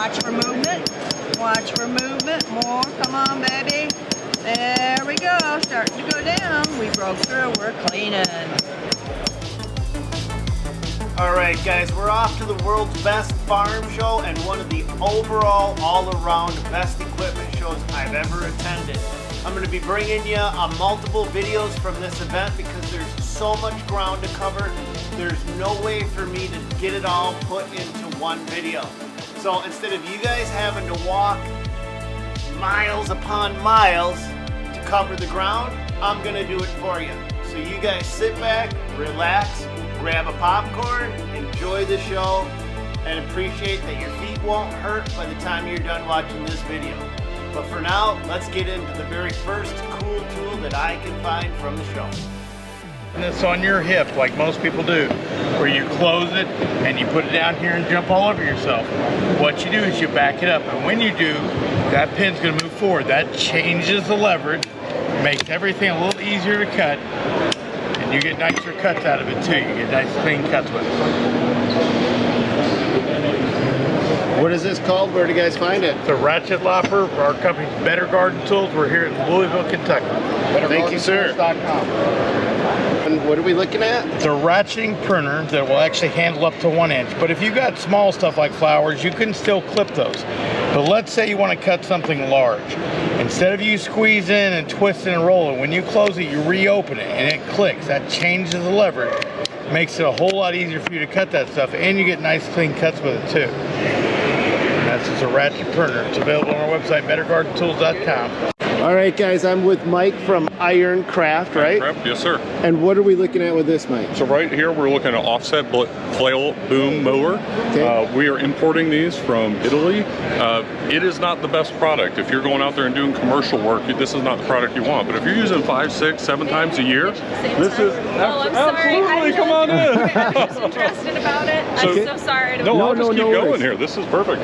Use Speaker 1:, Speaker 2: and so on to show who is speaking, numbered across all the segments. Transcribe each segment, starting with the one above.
Speaker 1: Watch for movement. Watch for movement. More. Come on, baby. There we go. Starting to go down. We broke through. We're cleaning.
Speaker 2: Alright guys, we're off to the world's best farm show and one of the overall, all-around best equipment shows I've ever attended. I'm going to be bringing you multiple videos from this event because there's so much ground to cover. There's no way for me to get it all put into one video. So instead of you guys having to walk miles upon miles to cover the ground, I'm going to do it for you. So you guys sit back, relax, grab a popcorn, enjoy the show, and appreciate that your feet won't hurt by the time you're done watching this video. But for now, let's get into the very first cool tool that I can find from the show.
Speaker 3: And it's on your hip like most people do, where you close it and you put it down here and jump all over yourself. What you do is you back it up, and when you do, that pin's going to move forward. That changes the leverage, makes everything a little easier to cut. And you get nicer cuts out of it too. You get nice clean cuts with it.
Speaker 2: What is this called? Where do you guys find it?
Speaker 3: It's a ratchet lopper. Our company's Better Garden Tools. We're here in Louisville, Kentucky.
Speaker 2: Thank you, sir. And what are we looking at?
Speaker 3: It's a ratcheting pruner that will actually handle up to 1 inch. But if you got small stuff like flowers, you can still clip those. But let's say you want to cut something large. Instead of you squeeze in and twist and roll it, when you close it, you reopen it and it clicks. That changes the leverage. Makes it a whole lot easier for you to cut that stuff, and you get nice clean cuts with it too. And that's just a ratchet pruner. It's available on our website, bettergardentools.com.
Speaker 2: All right, guys, I'm with Mike from Ironcraft, right?
Speaker 4: Ironcraft, yes, sir.
Speaker 2: And what are we looking at with this, Mike?
Speaker 4: So right here, we're looking at an offset flail boom mower.
Speaker 2: Okay.
Speaker 4: We are importing these from Italy. It is not the best product. If you're going out there and doing commercial work, this is not the product you want. But if you're using 5, 6, 7 times a year, this is absolutely, come on in.
Speaker 5: I'm just interested about it. I'm so sorry.
Speaker 4: I'll just keep going here. This is perfect.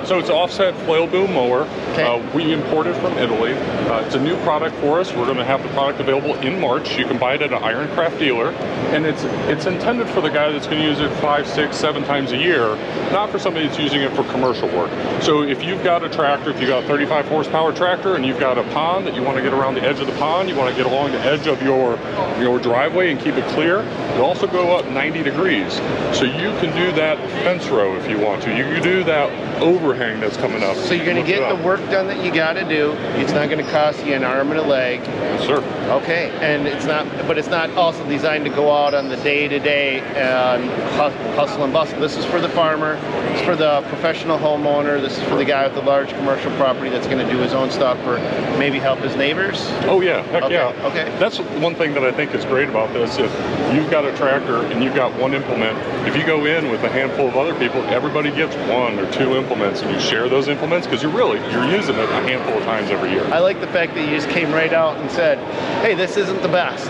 Speaker 4: So it's an offset flail boom mower.
Speaker 2: Okay.
Speaker 4: We imported from Italy. It's a new product for us. We're going to have the product available in March. You can buy it at an Ironcraft dealer, and it's intended for the guy that's going to use it 5, 6, 7 times a year, not for somebody that's using it for commercial work. So if you've got a tractor, if you've got a 35 horsepower tractor, and you've got a pond that you want to get around the edge of the pond, you want to get along the edge of your driveway and keep it clear, it'll also go up 90 degrees. So you can do that fence row if you want to. You can do that overhang that's coming up.
Speaker 2: So you're going to get the work done that you got to do. It's not going to cost you an arm and a leg.
Speaker 4: Yes, sir.
Speaker 2: Okay, and it's not also designed to go out on the day-to-day and hustle and bustle. This is for the farmer. It's for the professional homeowner. This is for the guy with the large commercial property that's going to do his own stuff or maybe help his neighbors.
Speaker 4: Oh yeah, heck
Speaker 2: okay.
Speaker 4: yeah.
Speaker 2: Okay.
Speaker 4: That's one thing that I think is great about this. If you've got a tractor and you've got one implement, if you go in with a handful of other people, everybody gets 1 or 2 implements, and you share those implements because you're using it a handful of times every year.
Speaker 2: I like the fact that you just came right out and said, hey, this isn't the best,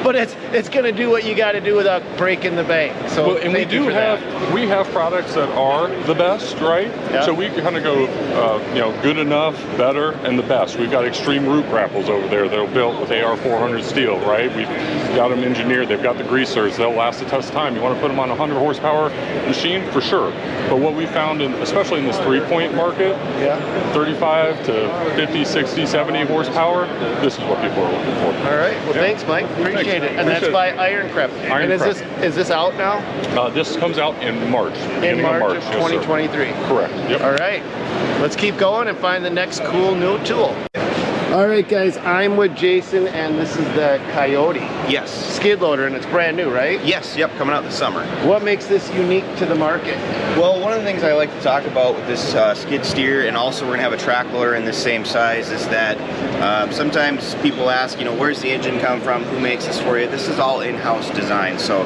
Speaker 2: but it's going to do what you got to do without breaking the bank. So
Speaker 4: well, and we have products that are the best, right?
Speaker 2: Yeah.
Speaker 4: So we kind of go, good enough, better, and the best. We've got extreme root grapples over there that are built with AR400 steel, right? We've got them engineered. They've got the greasers. They'll last the test of time. You want to put them on a 100 horsepower machine for sure. But what we found, especially in this 3-point market, 35 to 50, 60, 70 horsepower, this is what people are looking for.
Speaker 2: All right. Well, thanks, Mike. Appreciate it. And that's by Ironcraft. And is this out now?
Speaker 4: This comes out in March.
Speaker 2: In March of
Speaker 4: yes,
Speaker 2: 2023.
Speaker 4: Correct. Yep.
Speaker 2: All right. Let's keep going and find the next cool new tool. All right, guys, I'm with Jason, and this is the Coyote.
Speaker 6: Yes.
Speaker 2: Skid loader, and it's brand new, right?
Speaker 6: Yes, yep, coming out this summer.
Speaker 2: What makes this unique to the market?
Speaker 6: Well, one of the things I like to talk about with this skid steer, and also we're going to have a track loader in the same size, is that sometimes people ask, where's the engine come from? Who makes this for you? This is all in-house design. So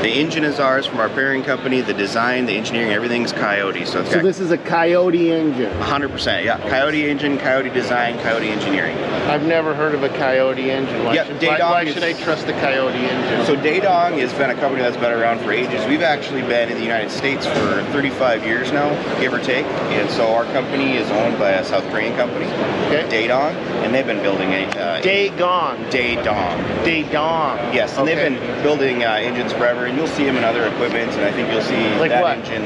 Speaker 6: the engine is ours from our pairing company. The design, the engineering, everything's Coyote. So
Speaker 2: this is a Coyote engine?
Speaker 6: 100%, yeah. Coyote engine, Coyote design, Coyote engineering.
Speaker 2: I've never heard of a Coyote engine. Why should I trust
Speaker 7: use the Coyote engine?
Speaker 6: So Daedong has been a company that's been around for ages. We've actually been in the United States for 35 years now, give or take. And so our company is owned by a South Korean company, Daedong, and they've been building
Speaker 7: Daedong.
Speaker 6: Yes, and they've been building engines forever, and you'll see them in other equipment, and I think you'll see
Speaker 7: like
Speaker 6: that
Speaker 7: what?
Speaker 6: engine.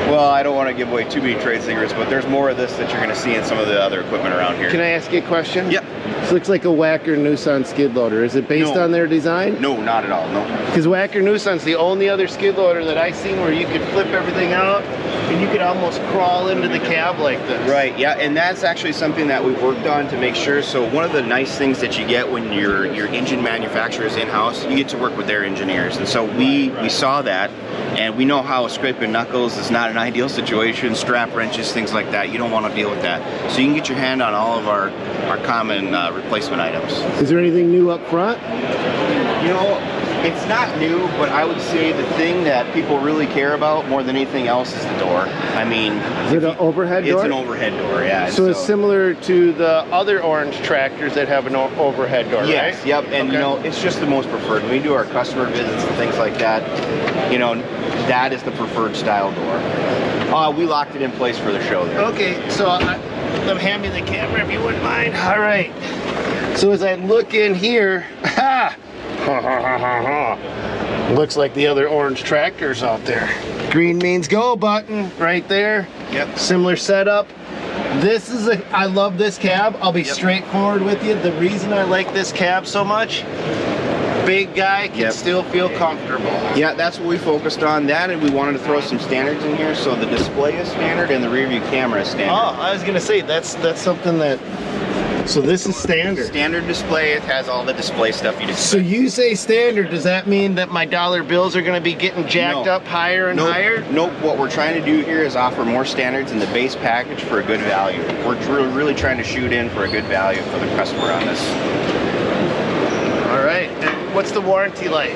Speaker 6: Well, I don't want to give away too many trade secrets, but there's more of this that you're going to see in some of the other equipment around here.
Speaker 7: Can I ask you a question?
Speaker 6: Yep.
Speaker 7: This looks like a Wacker Nissan skid loader. Is it based on their design?
Speaker 6: No, not at all, no.
Speaker 7: Because Wacker Nissan's the only other skid loader that I've seen where you could flip everything out and you could almost crawl into the cab like this.
Speaker 6: Right, yeah, and that's actually something that we've worked on to make sure. So one of the nice things that you get when your engine manufacturer is in-house, you get to work with their engineers. And so we saw that, and we know how scraping knuckles is not an ideal situation, strap wrenches, things like that. You don't want to deal with that. So you can get your hand on all of our common replacement items.
Speaker 7: Is there anything new up front?
Speaker 6: You know, it's not new, but I would say the thing that people really care about more than anything else is the door. I mean,
Speaker 7: is it an overhead door?
Speaker 6: It's an overhead door, yeah.
Speaker 7: So it's similar to the other orange tractors that have an overhead door,
Speaker 6: yes,
Speaker 7: right?
Speaker 6: Yep, and you know, it's just the most preferred. When we do our customer visits and things like that, you know, that is the preferred style door. We locked it in place for the show there.
Speaker 7: Okay, so let me hand me the camera if you wouldn't mind. All right. So as I look in here, looks like the other orange tractors out there. Green means go button right there.
Speaker 6: Yep.
Speaker 7: Similar setup. This is I love this cab. I'll be straightforward with you. The reason I like this cab so much, big guy can still feel comfortable.
Speaker 6: Yeah, that's what we focused on, that, and we wanted to throw some standards in here. So the display is standard and the rear view camera is standard.
Speaker 7: Oh, I was gonna say that's something that. So this is standard.
Speaker 6: Standard display. It has all the display stuff you'd expect.
Speaker 7: So you say standard, does that mean that my dollar bills are going to be getting jacked up higher and higher?
Speaker 6: Nope. What we're trying to do here is offer more standards in the base package for a good value. We're really trying to shoot in for a good value for the customer on this.
Speaker 7: All right. And what's the warranty like?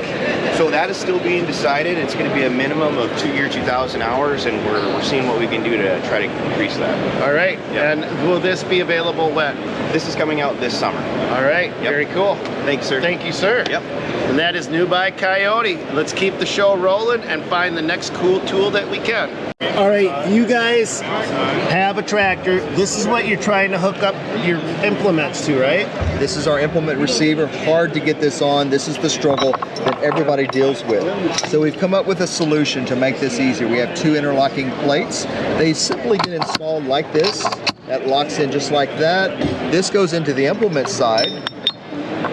Speaker 6: So that is still being decided. It's going to be a minimum of 2 year, 2,000 hours, and we're seeing what we can do to try to increase that.
Speaker 7: All right. Yep. And will this be available when?
Speaker 6: This is coming out this summer.
Speaker 7: All right. Yep. Very cool.
Speaker 6: Thanks, sir.
Speaker 7: Thank you, sir.
Speaker 6: Yep.
Speaker 7: And that is new by Coyote. Let's keep the show rolling and find the next cool tool that we can. All right, you guys have a tractor. This is what you're trying to hook up your implements to, right?
Speaker 8: This is our implement receiver. Hard to get this on. This is the struggle that everybody deals with. So we've come up with a solution to make this easier. We have 2 interlocking plates. They simply get installed like this. That locks in just like that. This goes into the implement side,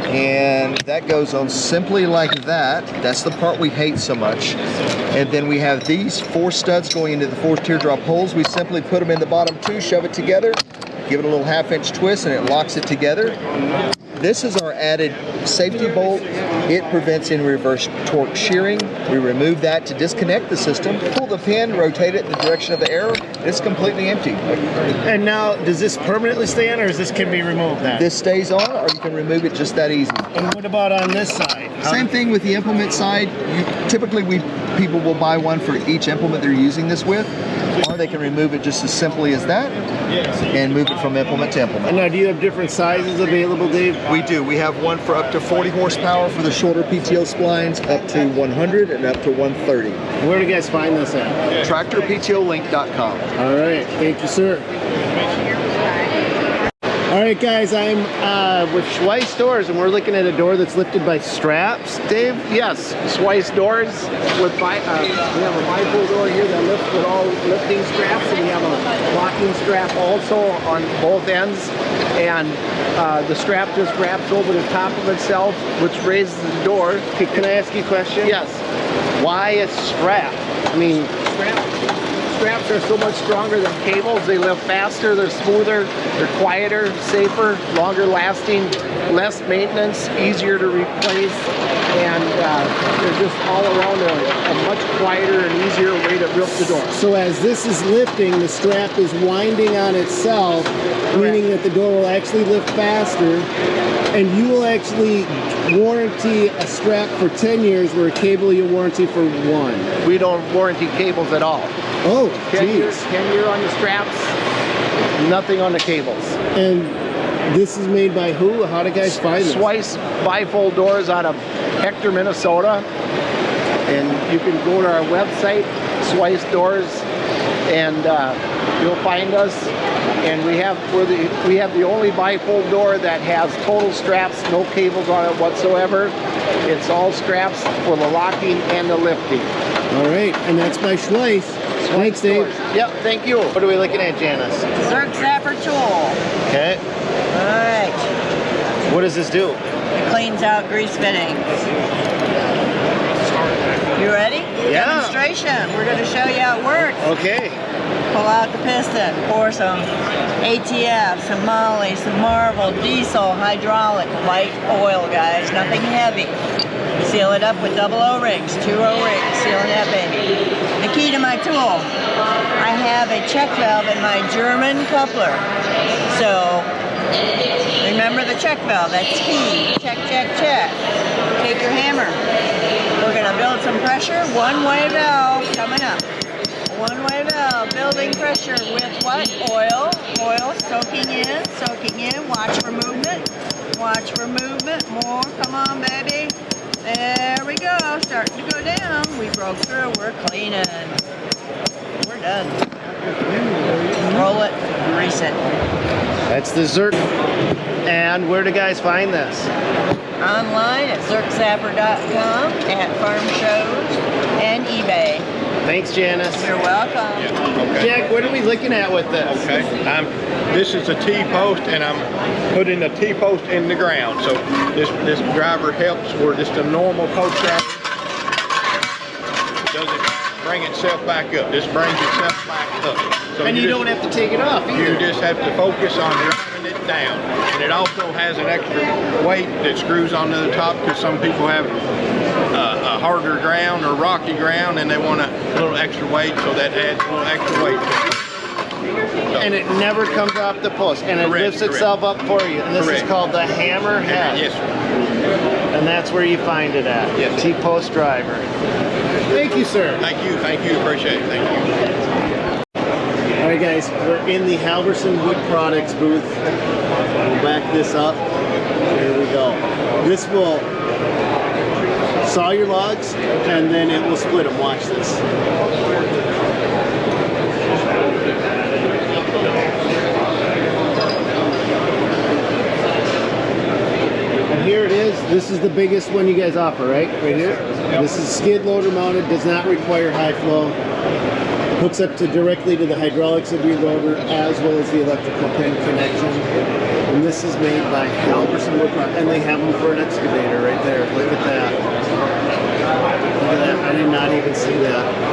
Speaker 8: and that goes on simply like that. That's the part we hate so much. And then we have these 4 studs going into the 4 teardrop holes. We simply put them in the bottom 2, shove it together, give it a little 1/2-inch twist, and it locks it together. This is our added safety bolt. It prevents in reverse torque shearing. We remove that to disconnect the system, pull the pin, rotate it in the direction of the arrow. It's completely empty.
Speaker 7: And now, does this permanently stay on, or can be removed now?
Speaker 8: This stays on, or you can remove it just that easy.
Speaker 7: And what about on this side?
Speaker 8: Same thing with the implement side. Typically, people will buy one for each implement they're using this with, or they can remove it just as simply as that and move it from implement to implement.
Speaker 7: And now, do you have different sizes available, Dave?
Speaker 8: We do. We have one for up to 40 horsepower for the shorter PTO splines, up to 100 and up to 130.
Speaker 7: Where do you guys find this at?
Speaker 8: TractorPTOLink.com.
Speaker 7: All right. Thank you, sir. All right, guys, I'm with Schweiss Doors, and we're looking at a door that's lifted by straps. Dave? Yes, Schweiss Doors. We have a bifold door here that lifts with all lifting straps, and we have a locking strap also on both ends. And the strap just wraps over the top of itself, which raises the door. Can I ask you a question? Yes. Why a strap? I mean, straps are so much stronger than cables. They lift faster, they're smoother, they're quieter, safer, longer lasting, less maintenance, easier to replace, and they're just all around a much quieter and easier way to rip the door. So as this is lifting, the strap is winding on itself, meaning that the door will actually lift faster, and you will actually warranty a strap for 10 years where a cable you warranty for 1. We don't warranty cables at all. Oh, 10 years on the straps, nothing on the cables. And This is made by who? How do guys find this?
Speaker 9: Swice bifold doors out of Hector, Minnesota. And you can go to our website, Swice Doors, and you'll find us. And we have the only bifold door that has total straps, no cables on it whatsoever. It's all straps for the locking and the lifting.
Speaker 7: All right, and that's by Schweiss. Thanks, Dave.
Speaker 9: Yep, thank you.
Speaker 2: What are we looking at, Janice?
Speaker 1: Zapper Tool.
Speaker 2: Okay.
Speaker 1: All right.
Speaker 2: What does this do?
Speaker 1: It cleans out grease fittings. You ready?
Speaker 2: Yeah.
Speaker 1: Demonstration. We're going to show you how it works.
Speaker 2: Okay.
Speaker 1: Pull out the piston. Pour some ATF, some Molly, some Marvel, diesel, hydraulic, light oil, guys. Nothing heavy. Seal it up with double O-rings, 2 O-rings. Sealing that baby. The key to my tool. I have a check valve in my German coupler. So remember the check valve. That's key. Check, check, check. Take your hammer. We're going to build some pressure. One-way valve coming up. One-way valve, building pressure with what? Oil. Oil soaking in, soaking in. Watch for movement. Watch for movement. More. Come on, baby. There we go. Starting to go down. We broke through. We're cleaning. We're done. Roll it. Grease it.
Speaker 2: That's the Zerk. And where do guys find this?
Speaker 1: Online at zerkzapper.com, at farm shows, and eBay.
Speaker 2: Thanks, Janice.
Speaker 1: You're welcome.
Speaker 3: Okay.
Speaker 2: Jack, what are we looking at with this?
Speaker 3: Okay. This is a T-post, and I'm putting the T-post in the ground. So this driver helps where just a normal post driver doesn't bring itself back up. This brings itself back up. So
Speaker 2: And you don't have to take it off either.
Speaker 3: You just have to focus on driving it down. And it also has an extra weight that screws onto the top because some people have a harder ground or rocky ground and they want a little extra weight, so that adds a little extra weight to it. So,
Speaker 2: And it never comes off the post, and it
Speaker 3: Correct,
Speaker 2: lifts itself up for you. And this is
Speaker 3: Correct.
Speaker 2: called the hammer head.
Speaker 3: yes, sir.
Speaker 2: And that's where you find it at.
Speaker 3: Yes.
Speaker 2: TPost Driver.
Speaker 7: Thank you, sir.
Speaker 3: Thank you, appreciate it, thank you.
Speaker 7: All right, guys, we're in the Halverson Wood Products booth. We'll back this up. Here we go. This will saw your logs, and then it will split them. Watch this. And here it is. This is the biggest one you guys offer, right? Right here? Yep. This is skid loader mounted, does not require high flow. Hooks up directly to the hydraulics of your loader as well as the electrical pin connection. And this is made by Halverson Wood Products. And they have them for an excavator right there. Look at that. Look at that. I did not even see that.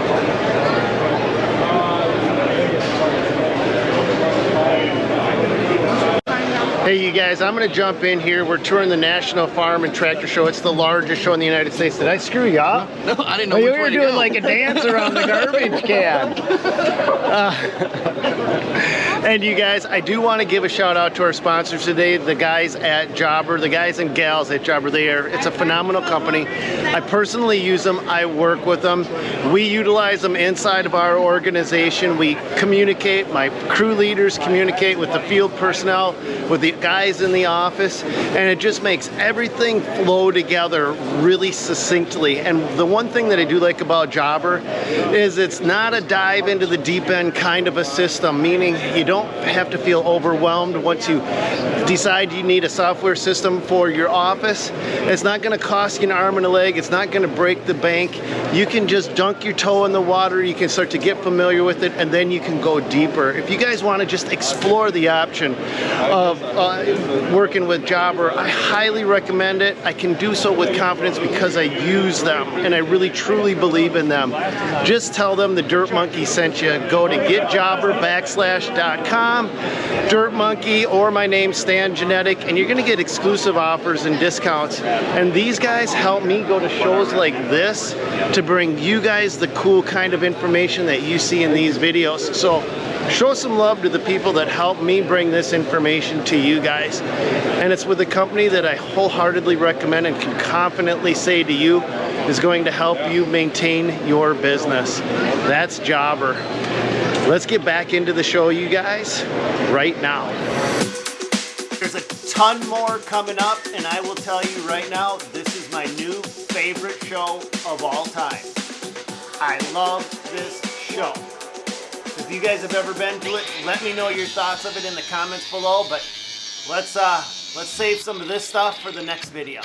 Speaker 2: Hey, you guys, I'm going to jump in here. We're touring the National Farm and Tractor Show. It's the largest show in the United States. Did I screw you up?
Speaker 6: No, I didn't know
Speaker 2: You
Speaker 6: which
Speaker 2: were
Speaker 6: way to
Speaker 2: doing
Speaker 6: go.
Speaker 2: like a dance around the garbage can. And you guys, I do want to give a shout out to our sponsors today, the guys at Jobber, the guys and gals at Jobber. It's a phenomenal company. I personally use them. I work with them. We utilize them inside of our organization. We communicate. My crew leaders communicate with the field personnel, with the guys in the office, and it just makes everything flow together really succinctly. And the one thing that I do like about Jobber is it's not a dive into the deep end kind of a system, meaning you don't have to feel overwhelmed once you decide you need a software system for your office. It's not going to cost you an arm and a leg. It's not going to break the bank. You can just dunk your toe in the water. You can start to get familiar with it, and then you can go deeper. If you guys want to just explore the option of working with Jobber, I highly recommend it. I can do so with confidence because I use them, and I really truly believe in them. Just tell them the Dirt Monkey sent you. Go to getjobber.com, Dirt Monkey, or my name, Stan Genetic, and you're going to get exclusive offers and discounts. And these guys help me go to shows like this to bring you guys the cool kind of information that you see in these videos. So show some love to the people that help me bring this information to you guys. And it's with a company that I wholeheartedly recommend and can confidently say to you is going to help you maintain your business. That's Jobber. Let's get back into the show, you guys, right now. There's a ton more coming up, and I will tell you right now, this is my new favorite show of all time. I love this show. If you guys have ever been to it, let me know your thoughts of it in the comments below, but let's save some of this stuff for the next video.